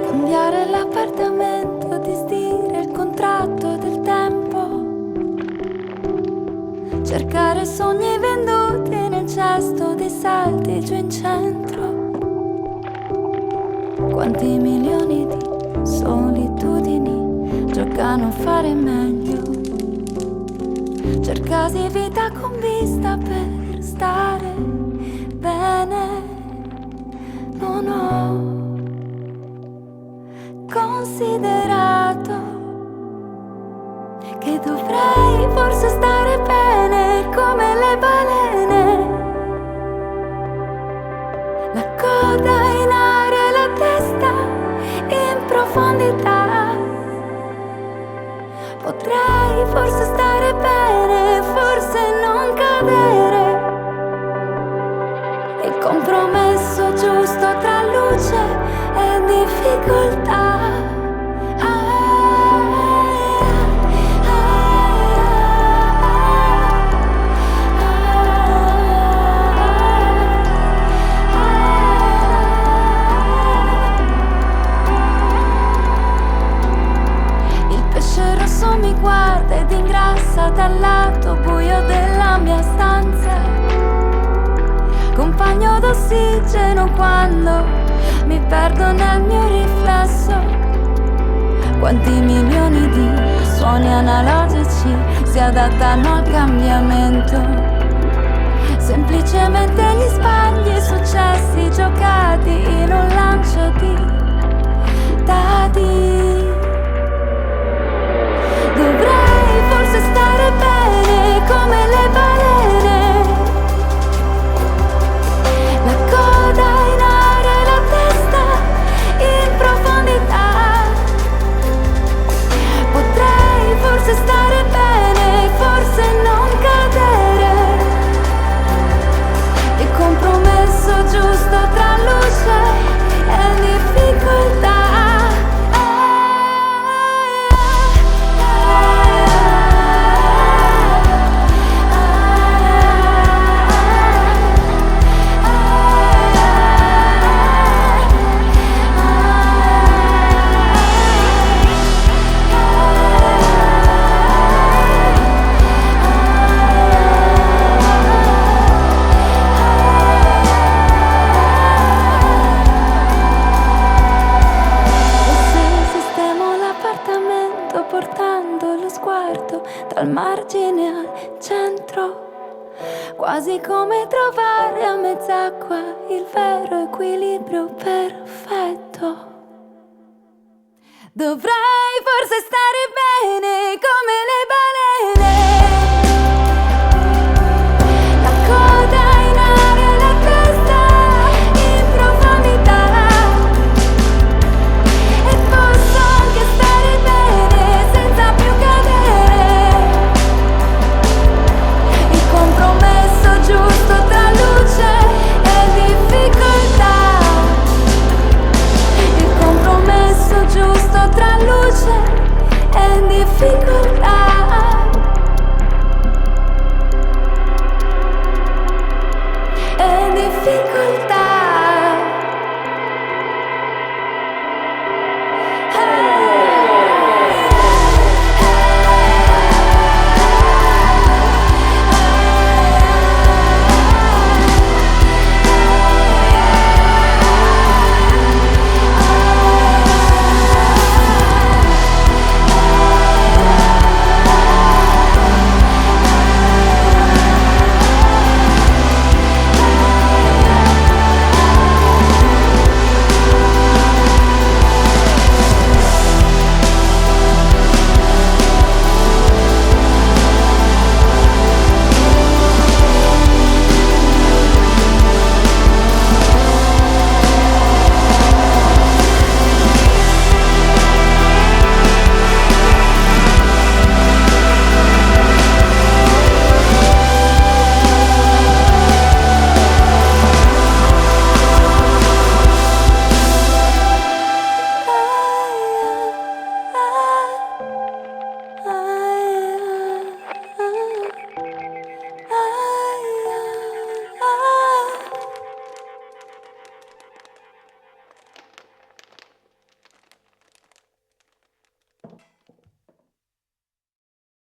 Cambiare l'appartamento, disdire il contratto del tempo, cercare sogni venduti nel cesto dei saldi giù in centro. Quanti milioni di solitudini giocano a fare meglio. Cercasi vita con vista per stare bene. Non ho considerato che dovrei forse stare bene come le balene. La coda in aria e la testa in profondità. Potrei forse stare bene, forse non cadere. Il compromesso giusto tra luce e difficoltà. Mi guarda ed ingrassa dal lato buio della mia stanza, compagno d'ossigeno quando mi perdo nel mio riflesso. Quanti milioni di suoni analogici si adattano al cambiamento. Semplicemente gli sbagli, successi giocati in un lancio di dadi. Dovrei forse stare bene come le balene. La coda in aria e la testa in profondità. Potrei forse stare bene, forse non cadere. Il compromesso giusto tra luce e difficoltà. Portando lo sguardo dal margine al centro, quasi come trovare a mezz'acqua il vero equilibrio perfetto. Dovrei forse stare bene come le balene. La coda in aria e la testa in profondità. E posso anche stare bene senza più cadere. Il compromesso giusto tra luce e difficoltà. Il compromesso giusto tra luce e difficoltà.